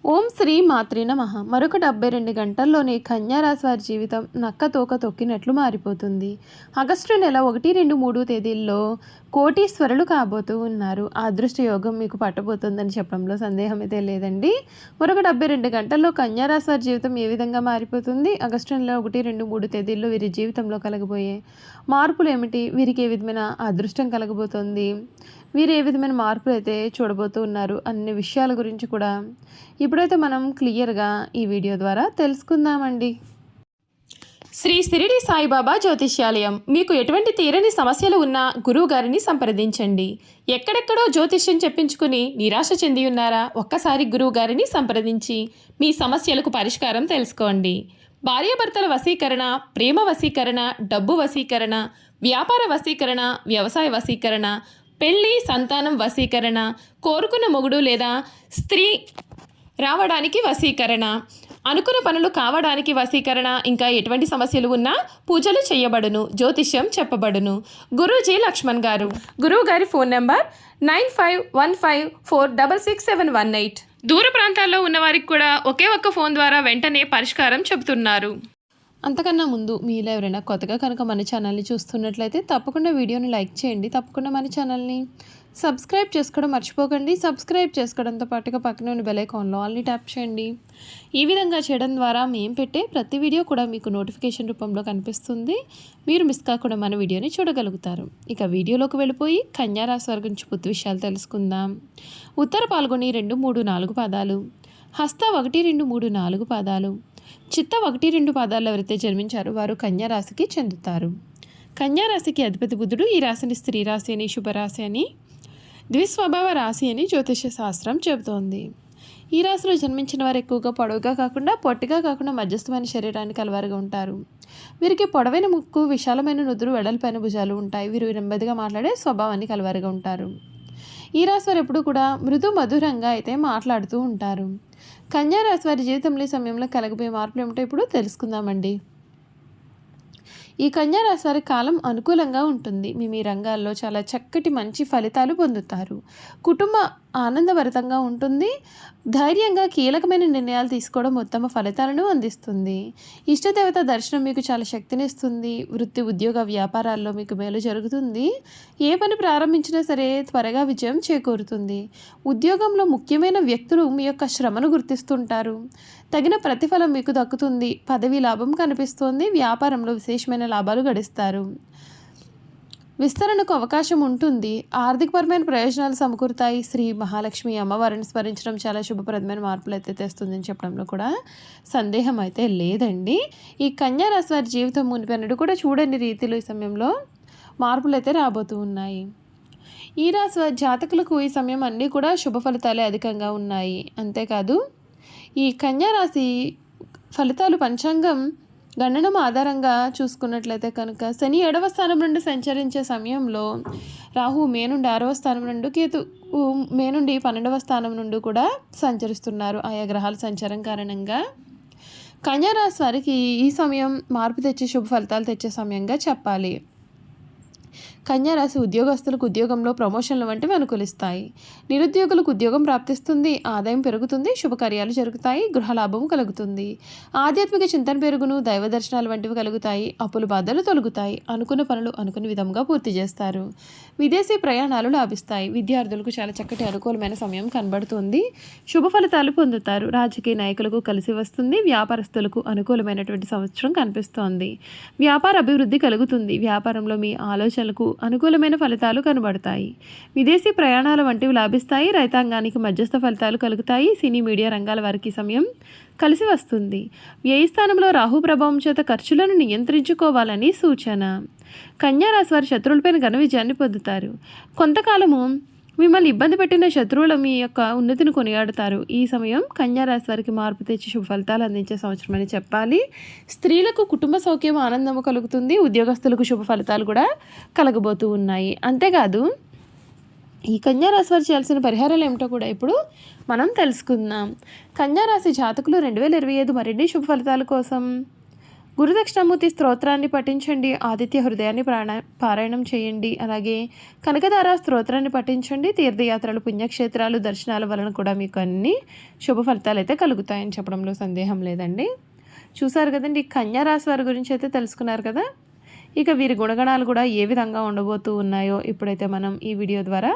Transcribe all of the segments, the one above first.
ఓం శ్రీ మాత్రే నమః. మరొక 72 గంటల్లోనే కన్యా రాశి వారి జీవితం నక్క తోక తొక్కినట్లు మారిపోతుంది. ఆగస్టు నెల 1, 2, 3 తేదీల్లో కోటీశ్వరులు కాబోతూ ఉన్నారు. ఆ అదృష్ట యోగం మీకు పట్టబోతుందని చెప్పడంలో సందేహం అయితే లేదండి. మరొక 72 గంటల్లో కన్యా రాశి వారి జీవితం ఏ విధంగా మారిపోతుంది? ఆగస్టు నెల 1, 2, 3 తేదీల్లో వీరి జీవితంలో కలగబోయే మార్పులు ఏమిటి? వీరికి ఏ విధమైన అదృష్టం కలగబోతోంది? వీరు ఏ విధమైన మార్పులు అయితే చూడబోతూ ఉన్నారు అన్ని విషయాల గురించి కూడా ఇప్పుడైతే మనం క్లియర్గా ఈ వీడియో ద్వారా తెలుసుకుందామండి. శ్రీ షిరిడి సాయిబాబా జ్యోతిష్యాలయం. మీకు ఎటువంటి తీరని సమస్యలు ఉన్నా గురువు గారిని సంప్రదించండి. ఎక్కడెక్కడో జ్యోతిష్యం చెప్పించుకుని నిరాశ చెంది ఉన్నారా? ఒక్కసారి గురువు గారిని సంప్రదించి మీ సమస్యలకు పరిష్కారం తెలుసుకోండి. భార్యాభర్తల వశీకరణ, ప్రేమ వశీకరణ, డబ్బు వశీకరణ, వ్యాపార వశీకరణ, వ్యవసాయ వశీకరణ, పెళ్లి సంతానం వశీకరణ, కోరుకున్న మొగుడు లేదా స్త్రీ రావడానికి వశీకరణ, అనుకున్న పనులు కావడానికి వశీకరణ, ఇంకా ఎటువంటి సమస్యలు ఉన్నా పూజలు చేయబడును, జ్యోతిష్యం చెప్పబడును. గురూజీ లక్ష్మణ్ గారు. గురువు గారి ఫోన్ నెంబర్ 9515466718. దూర ప్రాంతాల్లో ఉన్నవారికి కూడా ఒకే ఒక్క ఫోన్ ద్వారా వెంటనే పరిష్కారం చెబుతున్నారు. అంతకన్నా ముందు మీలో ఎవరైనా కొత్తగా కనుక మన ఛానల్ని చూస్తున్నట్లయితే తప్పకుండా వీడియోని లైక్ చేయండి. తప్పకుండా మన ఛానల్ని సబ్స్క్రైబ్ చేసుకోవడం మర్చిపోకండి. సబ్స్క్రైబ్ చేసుకోవడంతో పాటుగా పక్కనే ఉన్న బెల్ ఐకాన్లో ఆల్ని ట్యాప్ చేయండి. ఈ విధంగా చేయడం ద్వారా మేము పెట్టే ప్రతి వీడియో కూడా మీకు నోటిఫికేషన్ రూపంలో కనిపిస్తుంది. మీరు మిస్ కాకుండా మన వీడియోని చూడగలుగుతారు. ఇక వీడియోలోకి వెళ్ళిపోయి కన్యా రాశి వారి గురించి పూర్తి విషయాలు తెలుసుకుందాం. ఉత్తర పాల్గొని 2, 3, 4 పాదాలు, హస్త 1, 2, 3, 4 పాదాలు, చిత్త 1, 2 పాదాల్లో ఎవరైతే జన్మించారో వారు కన్యా రాశికి చెందుతారు. కన్యా రాశికి అధిపతి బుధుడు. ఈ రాశిని స్త్రీ రాశి అని, శుభరాశి అని, ద్విస్వభావ రాశి అని జ్యోతిష శాస్త్రం చెబుతోంది. ఈ రాశిలో జన్మించిన వారు ఎక్కువగా పొడవుగా కాకుండా పొట్టిగా కాకుండా మధ్యస్థమైన శరీరానికి కలవారుగా ఉంటారు. వీరికి పొడవైన ముక్కు, విశాలమైన నుదురు, వెడల్పైన భుజాలు ఉంటాయి. వీరు నెమ్మదిగా మాట్లాడే స్వభావాన్ని కలవారుగా ఉంటారు. ఈ రాశి వారు ఎప్పుడు కూడా మృదు మధురంగా అయితే మాట్లాడుతూ ఉంటారు. కన్యా రాశి వారి జీవితంలో ఈ సమయంలో కలగబోయే మార్పులు ఏమిటో ఇప్పుడు తెలుసుకుందామండి. ఈ కన్యా రాశి వారి కాలం అనుకూలంగా ఉంటుంది. మీ రంగాల్లో చాలా చక్కటి మంచి ఫలితాలు పొందుతారు. కుటుంబ ఆనందభరితంగా ఉంటుంది. ధైర్యంగా కీలకమైన నిర్ణయాలు తీసుకోవడం ఉత్తమ ఫలితాలను అందిస్తుంది. ఇష్టదేవత దర్శనం మీకు చాలా శక్తినిస్తుంది. వృత్తి, ఉద్యోగ, వ్యాపారాల్లో మీకు మేలు జరుగుతుంది. ఏ పని ప్రారంభించినా సరే త్వరగా విజయం చేకూరుతుంది. ఉద్యోగంలో ముఖ్యమైన వ్యక్తులు మీ యొక్క శ్రమను గుర్తిస్తుంటారు. తగిన ప్రతిఫలం మీకు దక్కుతుంది. పదవి లాభం కనిపిస్తోంది. వ్యాపారంలో విశేషమైన లాభాలు గడిస్తారు. విస్తరణకు అవకాశం ఉంటుంది. ఆర్థికపరమైన ప్రయోజనాలు సమకూరుతాయి. శ్రీ మహాలక్ష్మి అమ్మవారిని స్మరించడం చాలా శుభప్రదమైన మార్పులు అయితే తెస్తుందని చెప్పడంలో కూడా సందేహం అయితే లేదండి. ఈ కన్యా రాశి వారి జీవితం మునిపెన్నడు కూడా చూడని రీతిలో ఈ సమయంలో మార్పులు అయితే రాబోతూ ఉన్నాయి. ఈ రాశి వారి జాతకులకు ఈ సమయం అన్నీ కూడా శుభ ఫలితాలే అధికంగా ఉన్నాయి. అంతేకాదు ఈ కన్యా రాశి ఫలితాలు పంచాంగం గణనం ఆధారంగా చూసుకున్నట్లయితే కనుక శని 7వ స్థానం నుండి సంచరించే సమయంలో రాహు మే నుండి 6వ స్థానం నుండి, కేతు మే నుండి 12వ స్థానం నుండి కూడా సంచరిస్తున్నారు. ఆయా గ్రహాల సంచారం కారణంగా కన్యా రాశి వారికి ఈ సమయం మార్పు తెచ్చే శుభ ఫలితాలు తెచ్చే సమయంగా చెప్పాలి. కన్యా రాశి ఉద్యోగస్తులకు ఉద్యోగంలో ప్రమోషన్లు వంటివి అనుకూలిస్తాయి. నిరుద్యోగులకు ఉద్యోగం ప్రాప్తిస్తుంది. ఆదాయం పెరుగుతుంది. శుభకార్యాలు జరుగుతాయి. గృహలాభం కలుగుతుంది. ఆధ్యాత్మిక చింతన పెరుగును. దైవ దర్శనాలు వంటివి కలుగుతాయి. అప్పుల బాధలు తొలగుతాయి. అనుకున్న పనులు అనుకున్న విధంగా పూర్తి చేస్తారు. విదేశీ ప్రయాణాలు లాభిస్తాయి. విద్యార్థులకు చాలా చక్కటి అనుకూలమైన సమయం కనబడుతుంది. శుభ ఫలితాలు పొందుతారు. రాజకీయ నాయకులకు కలిసి వస్తుంది. వ్యాపారస్తులకు అనుకూలమైనటువంటి సంవత్సరం కనిపిస్తోంది. వ్యాపార అభివృద్ధి కలుగుతుంది. వ్యాపారంలో మీ ఆలోచనలకు అనుకూలమైన ఫలితాలు కనబడతాయి. విదేశీ ప్రయాణాల వంటివి లాభిస్తాయి. రైతాంగానికి మధ్యస్థ ఫలితాలు కలుగుతాయి. సినీ మీడియా రంగాల వారికి సమయం కలిసి వస్తుంది. వ్యయ స్థానంలో రాహు ప్రభావం చేత ఖర్చులను నియంత్రించుకోవాలని సూచన. కన్యా రాశి వారి శత్రువులపైన ఘన విజయాన్ని పొందుతారు. కొంతకాలము మిమ్మల్ని ఇబ్బంది పెట్టిన శత్రువులు మీ యొక్క ఉన్నతిని కొనియాడుతారు. ఈ సమయం కన్యా రాశి వారికి మార్పు తెచ్చి శుభ ఫలితాలు అందించే సంవత్సరం అని చెప్పాలి. స్త్రీలకు కుటుంబ సౌఖ్యం, ఆనందము కలుగుతుంది. ఉద్యోగస్తులకు శుభ ఫలితాలు కూడా కలగబోతూ ఉన్నాయి. అంతేకాదు ఈ కన్యా రాశి వారు చేయాల్సిన పరిహారాలు ఏమిటో కూడా ఇప్పుడు మనం తెలుసుకుందాం. కన్యా రాశి జాతకులు 2025 మరిన్ని శుభ ఫలితాల కోసం గురుదక్షిణామూర్తి స్తోత్రాన్ని పఠించండి. ఆదిత్య హృదయాన్ని పారాయణం చేయండి. అలాగే కనకధార స్తోత్రాన్ని పఠించండి. తీర్థయాత్రలు, పుణ్యక్షేత్రాలు, దర్శనాల వలన కూడా మీకు అన్ని శుభ ఫలితాలు అయితే కలుగుతాయని చెప్పడంలో సందేహం లేదండి. చూసారు కదండి, కన్యా రాశి వారి గురించి అయితే తెలుసుకున్నారు కదా. ఇక వీరి గుణగణాలు కూడా ఏ విధంగా ఉండబోతూ ఉన్నాయో ఇప్పుడైతే మనం ఈ వీడియో ద్వారా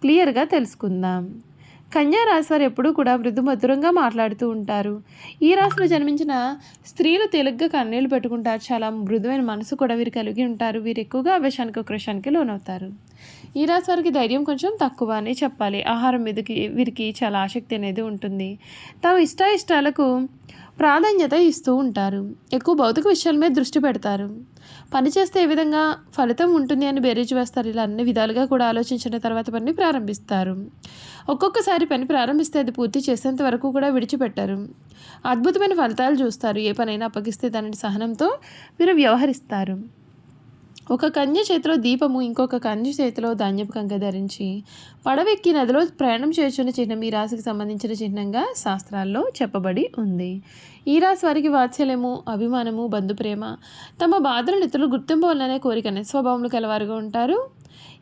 క్లియర్గా తెలుసుకుందాం. కన్యా రాశి వారు ఎప్పుడూ కూడా మృదుమధురంగా మాట్లాడుతూ ఉంటారు. ఈ రాశిలో జన్మించిన స్త్రీలు తేలిగ్గా కన్నీళ్లు పెట్టుకుంటారు. చాలా మృదువైన మనసు కూడా వీరు కలిగి ఉంటారు. వీరు ఎక్కువగా ఆవేశానికి, ఉక్రోషానికి లోనవుతారు. ఈ రాశి వారికి ధైర్యం కొంచెం తక్కువ అని చెప్పాలి. ఆహారం మీదకి వీరికి చాలా ఆసక్తి అనేది ఉంటుంది. తమ ఇష్టాలకు ప్రాధాన్యత ఇస్తూ ఉంటారు. ఎక్కువ భౌతిక విషయాల మీద దృష్టి పెడతారు. పని చేస్తే ఏ విధంగా ఫలితం ఉంటుంది అని బేరీజు వేస్తారు. ఇలా అన్ని విధాలుగా కూడా ఆలోచించిన తర్వాత పని ప్రారంభిస్తారు. ఒక్కొక్కసారి పని ప్రారంభిస్తే అది పూర్తి చేసేంత వరకు కూడా విడిచిపెట్టారు. అద్భుతమైన ఫలితాలు చూస్తారు. ఏ పనైనా అప్పగిస్తే దానిని సహనంతో మీరు వ్యవహరిస్తారు. ఒక కన్య చేతిలో దీపము, ఇంకొక కన్య చేతిలో ధాన్యపు కంక ధరించి పడవెక్కి నదిలో ప్రయాణం చేస్తున్న చిహ్నం ఈ రాశికి సంబంధించిన చిహ్నంగా శాస్త్రాల్లో చెప్పబడి ఉంది. ఈ రాశి వారికి వాత్సల్యము, అభిమానము, బంధుప్రేమ, తమ బాధలను ఇతరులు గుర్తింపు వల్లనే కోరికనే స్వభావములు కలవారుగా ఉంటారు.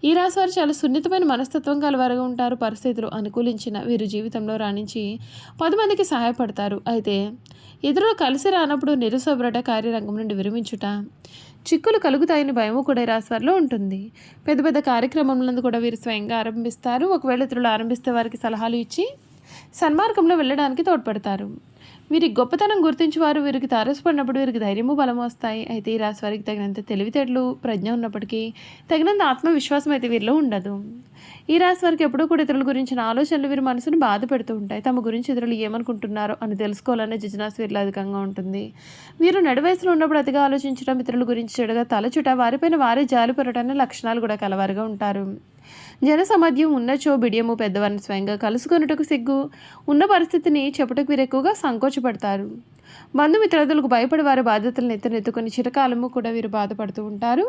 ఈ రాశి వారు చాలా సున్నితమైన మనస్తత్వం కలవారుగా ఉంటారు. పరిస్థితులు అనుకూలించిన వీరు జీవితంలో రాణించి 10 మందికి సహాయపడతారు. అయితే ఇతరులు కలిసి రానప్పుడు నిరుసభ్రట, కార్యరంగం నుండి విరమించుట, చిక్కులు కలుగుతాయని భయము కూడా ఈ రాశి వారిలో ఉంటుంది. పెద్ద పెద్ద కార్యక్రమములందు కూడా వీరు స్వయంగా ఆరంభిస్తారు. ఒకవేళ ఇతరులు ఆరంభిస్తే వారికి సలహాలు ఇచ్చి సన్మార్గంలో వెళ్ళడానికి తోడ్పడతారు. వీరి గొప్పతనం గుర్తించి వారు వీరికి తారసపడినప్పుడు వీరికి ధైర్యము, బలము వస్తాయి. అయితే ఈ రాశి వారికి తగినంత తెలివితేటలు, ప్రజ్ఞ ఉన్నప్పటికీ తగినంత ఆత్మవిశ్వాసం అయితే వీరిలో ఉండదు. ఈ రాశి వారికి ఎప్పుడూ కూడా ఇతరుల గురించిన ఆలోచనలు వీరి మనసును బాధ పెడుతూ ఉంటాయి. తమ గురించి ఇతరులు ఏమనుకుంటున్నారో అని తెలుసుకోవాలనే జిజ్ఞాస వీరిలో అధికంగా ఉంటుంది. వీరు నడివయసులో ఉన్నప్పుడు అతిగా ఆలోచించడం, ఇతరుల గురించి చెడుగా తలచుట, వారిపైన వారే జాలిపడటాన్ని లక్షణాలు కూడా కలవారుగా ఉంటారు. జన సమాధ్యం ఉన్నచో బిడియము, పెద్దవారిని స్వయంగా కలుసుకొనుటకు సిగ్గు, ఉన్న పరిస్థితిని చెప్పుటకు వీరు ఎక్కువగా సంకోచపడతారు. బంధుమిత్రులకు భయపడి వారి బాధ్యతలను ఎత్తుకొని చిరకాలము కూడా వీరు బాధపడుతూ ఉంటారు.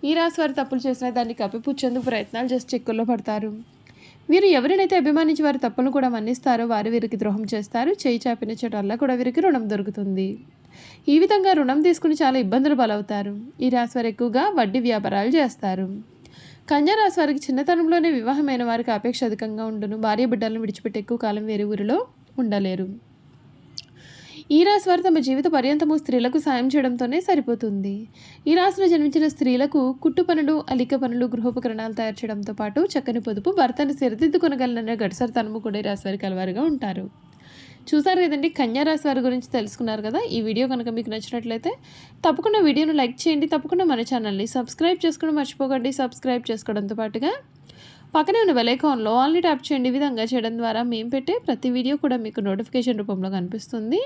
ఈ రాశి వారు తప్పులు చేసినా దాన్ని కప్పిపుచ్చేందుకు ప్రయత్నాలు చేసి చిక్కుల్లో పడతారు. వీరు ఎవరినైతే అభిమానించి వారి తప్పులను కూడా మన్నిస్తారో వారు వీరికి ద్రోహం చేస్తారు. చేయి చాపిన చోటల్లా కూడా వీరికి రుణం దొరుకుతుంది. ఈ విధంగా రుణం తీసుకుని చాలా ఇబ్బందులు బలవుతారు. ఈ రాశి వారు ఎక్కువగా వడ్డీ వ్యాపారాలు చేస్తారు. కన్యా రాశి వారికి చిన్నతనంలోనే వివాహమైన వారికి అపేక్ష అధికంగా ఉండును. భార్య బిడ్డలను విడిచిపెట్టి ఎక్కువ కాలం వేరే ఊరిలో ఉండలేరు. ఈ రాశి వారు తమ జీవిత పర్యంతము స్త్రీలకు సాయం చేయడంతోనే సరిపోతుంది. ఈ రాశిలో జన్మించిన స్త్రీలకు కుట్టు పనులు, అలిక పనులు, గృహోపకరణాలు తయారు చేయడంతో పాటు చక్కని పొదుపు, భర్తను సరిదిద్దుకొనగలననే గడిసరితనము కూడా ఈ రాశి వారికి కలవారుగా ఉంటారు. చూసారు కదండి, కన్యా రాశి వారి గురించి తెలుసుకున్నారు కదా. ఈ వీడియో కనుక మీకు నచ్చినట్లయితే తప్పకుండా వీడియోను లైక్ చేయండి. తప్పకుండా మన ఛానల్ని సబ్స్క్రైబ్ చేసుకోవడం మర్చిపోకండి. సబ్స్క్రైబ్ చేసుకోవడంతో పాటుగా పక్కనే ఉన్న బెల్ ఐకాన్లో ఆల్ని ట్యాప్ చేయండి. ఈ విధంగా చేయడం ద్వారా మేము పెట్టే ప్రతి వీడియో కూడా మీకు నోటిఫికేషన్ రూపంలో కనిపిస్తుంది.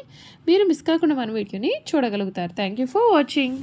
మీరు మిస్ కాకుండా మన వీడియోని చూడగలుగుతారు. Thank you for watching.